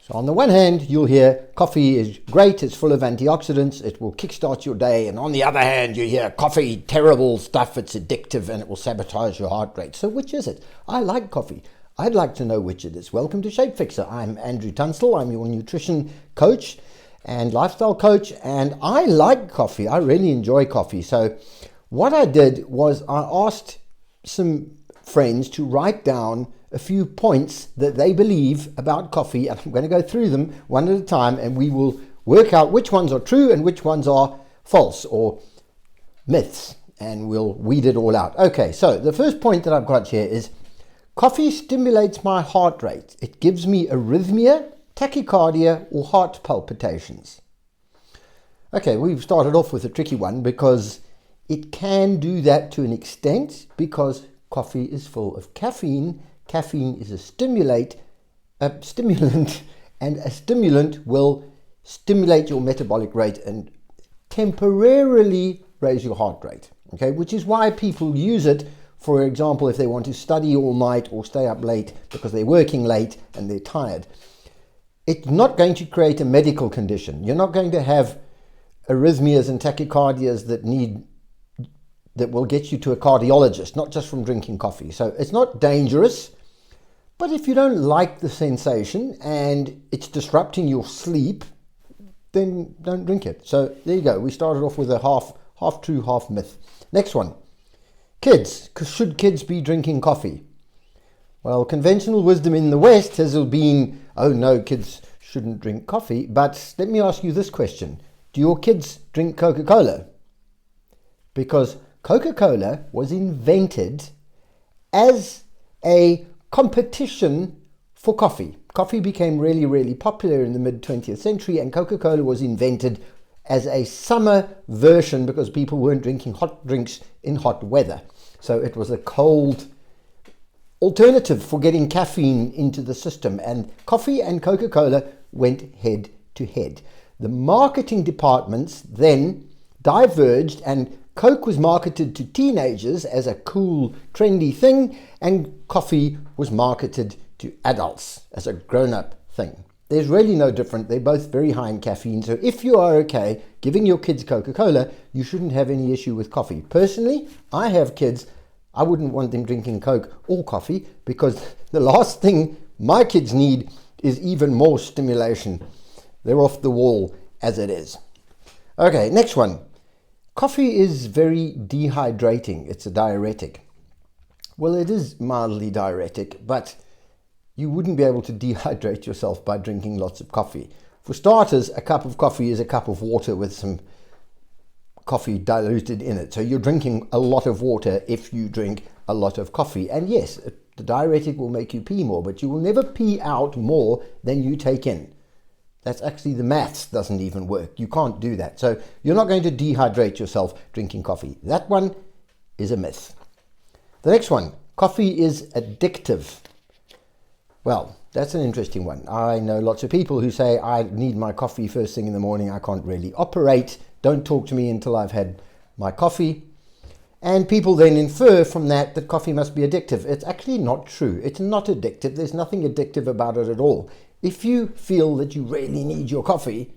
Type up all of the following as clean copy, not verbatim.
So on the one hand, you'll hear coffee is great, it's full of antioxidants, it will kickstart your day. And on the other hand, you hear coffee, terrible stuff, it's addictive and it will sabotage your heart rate. So which is it? I like coffee. I'd like to know which it is. Welcome to Shape Fixer. I'm Andrew Tunstall. I'm your nutrition coach and lifestyle coach. And I like coffee. I really enjoy coffee. So what I did was I asked some friends to write down a few points that they believe about coffee, and I'm going to go through them one at a time, and we will work out which ones are true and which ones are false or myths, and we'll weed it all out. Okay, so the first point that I've got here is coffee stimulates my heart rate. It gives me arrhythmia, tachycardia, or heart palpitations. Okay, we've started off with a tricky one because it can do that to an extent because coffee is full of caffeine. Caffeine is a stimulant, and a stimulant will stimulate your metabolic rate and temporarily raise your heart rate. Okay, which is why people use it, for example, if they want to study all night or stay up late because they're working late and they're tired. It's not going to create a medical condition. You're not going to have arrhythmias and tachycardias that will get you to a cardiologist, not just from drinking coffee. So it's not dangerous, but if you don't like the sensation and it's disrupting your sleep, then don't drink it. So there you go. We started off with a half true, half myth. Next one. Kids. Should kids be drinking coffee? Well, conventional wisdom in the West has been, oh no, kids shouldn't drink coffee. But let me ask you this question. Do your kids drink Coca Cola? Because Coca Cola was invented as a competition for coffee. Coffee became really, really popular in the mid-20th century, and Coca Cola was invented as a summer version because people weren't drinking hot drinks in hot weather. So it was a cold alternative for getting caffeine into the system, and coffee and Coca Cola went head to head. The marketing departments then diverged, and Coke was marketed to teenagers as a cool, trendy thing, and coffee was marketed to adults as a grown-up thing. There's really no different. They're both very high in caffeine. So if you are okay giving your kids Coca-Cola, you shouldn't have any issue with coffee. Personally, I have kids. I wouldn't want them drinking Coke or coffee because the last thing my kids need is even more stimulation. They're off the wall as it is. Okay, next one. Coffee is very dehydrating. It's a diuretic. Well, it is mildly diuretic, but you wouldn't be able to dehydrate yourself by drinking lots of coffee. For starters, a cup of coffee is a cup of water with some coffee diluted in it. So you're drinking a lot of water if you drink a lot of coffee. And yes, the diuretic will make you pee more, but you will never pee out more than you take in. That's actually, the maths doesn't even work. You can't do that. So you're not going to dehydrate yourself drinking coffee. That one is a myth. The next one, coffee is addictive. Well, that's an interesting one. I know lots of people who say, I need my coffee first thing in the morning. I can't really operate. Don't talk to me until I've had my coffee. And people then infer from that coffee must be addictive. It's actually not true. It's not addictive. There's nothing addictive about it at all. If you feel that you really need your coffee,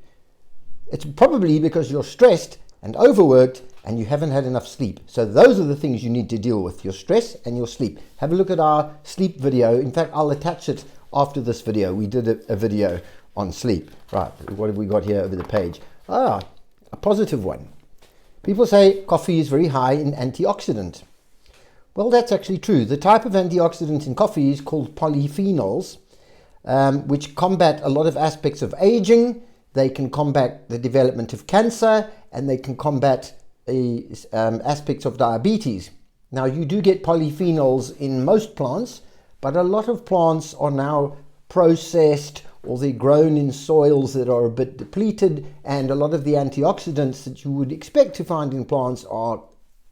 it's probably because you're stressed and overworked and you haven't had enough sleep. So those are the things you need to deal with, your stress and your sleep. Have a look at our sleep video. In fact, I'll attach it after this video. We did a video on sleep. Right, what have we got here over the page? A positive one. People say coffee is very high in antioxidant. Well, that's actually true. The type of antioxidant in coffee is called polyphenols, which combat a lot of aspects of aging. They can combat the development of cancer, and they can combat aspects of diabetes. Now, you do get polyphenols in most plants, but a lot of plants are now processed or they're grown in soils that are a bit depleted, and a lot of the antioxidants that you would expect to find in plants are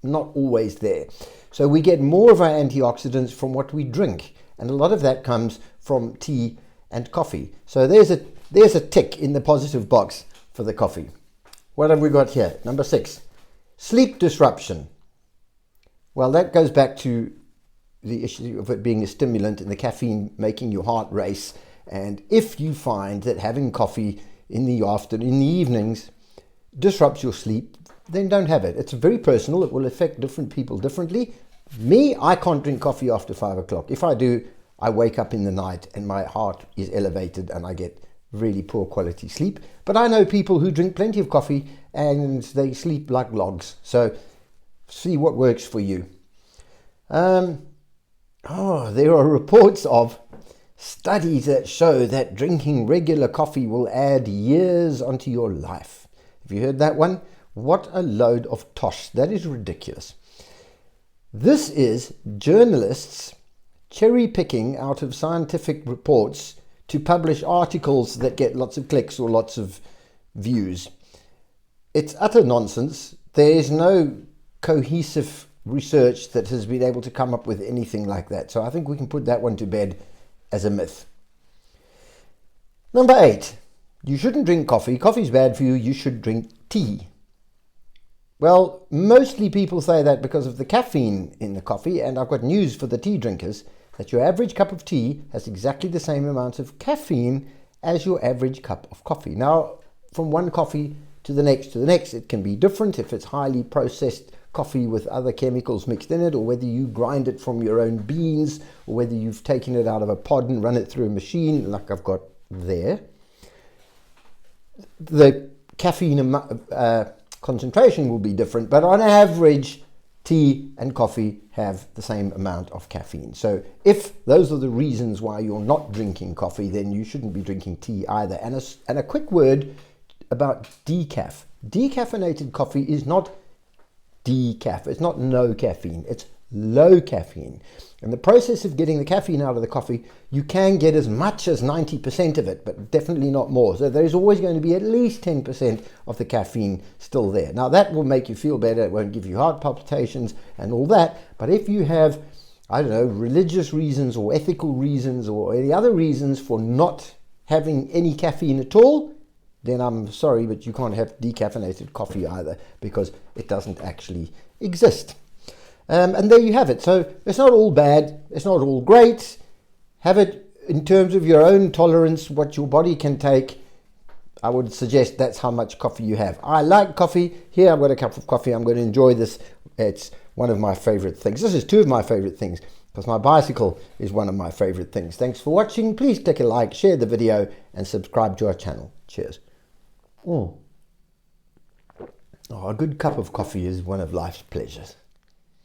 not always there. So we get more of our antioxidants from what we drink, and a lot of that comes from tea and coffee. So there's a tick in the positive box for the coffee. What have we got here? Number 6, sleep disruption. Well, that goes back to the issue of it being a stimulant and the caffeine making your heart race And if you find that having coffee in the evenings disrupts your sleep, then don't have it. It's very personal. It will affect different people differently. Me, I can't drink coffee after 5 o'clock. If I do, I wake up in the night and my heart is elevated and I get really poor quality sleep. But I know people who drink plenty of coffee and they sleep like logs. So see what works for you. There are reports of studies that show that drinking regular coffee will add years onto your life. Have you heard that one? What a load of tosh. That is ridiculous. This is journalists cherry picking out of scientific reports to publish articles that get lots of clicks or lots of views. It's utter nonsense. There is no cohesive research that has been able to come up with anything like that. So I think we can put that one to bed as a myth. Number 8, you shouldn't drink coffee. Coffee's bad for you. You should drink tea. Well, mostly people say that because of the caffeine in the coffee, and I've got news for the tea drinkers, that your average cup of tea has exactly the same amount of caffeine as your average cup of coffee. Now, from one coffee to the next, it can be different if it's highly processed coffee with other chemicals mixed in it, or whether you grind it from your own beans, or whether you've taken it out of a pod and run it through a machine like I've got there. The caffeine concentration will be different, but on average, tea and coffee have the same amount of caffeine. So if those are the reasons why you're not drinking coffee, then you shouldn't be drinking tea either. And a quick word about decaf. Decaffeinated coffee is not decaf. It's not no caffeine. It's low caffeine. And the process of getting the caffeine out of the coffee, you can get as much as 90% of it, but definitely not more. So there's always going to be at least 10% of the caffeine still there. Now that will make you feel better. It won't give you heart palpitations and all that. But if you have, I don't know, religious reasons or ethical reasons or any other reasons for not having any caffeine at all, then I'm sorry, but you can't have decaffeinated coffee either, because it doesn't actually exist. And there you have it. So it's not all bad. It's not all great. Have it in terms of your own tolerance, what your body can take. I would suggest that's how much coffee you have. I like coffee. Here I've got a cup of coffee. I'm going to enjoy this. It's one of my favorite things. This is two of my favorite things, because my bicycle is one of my favorite things. Thanks for watching. Please click a like, share the video, and subscribe to our channel. Cheers. A good cup of coffee is one of life's pleasures.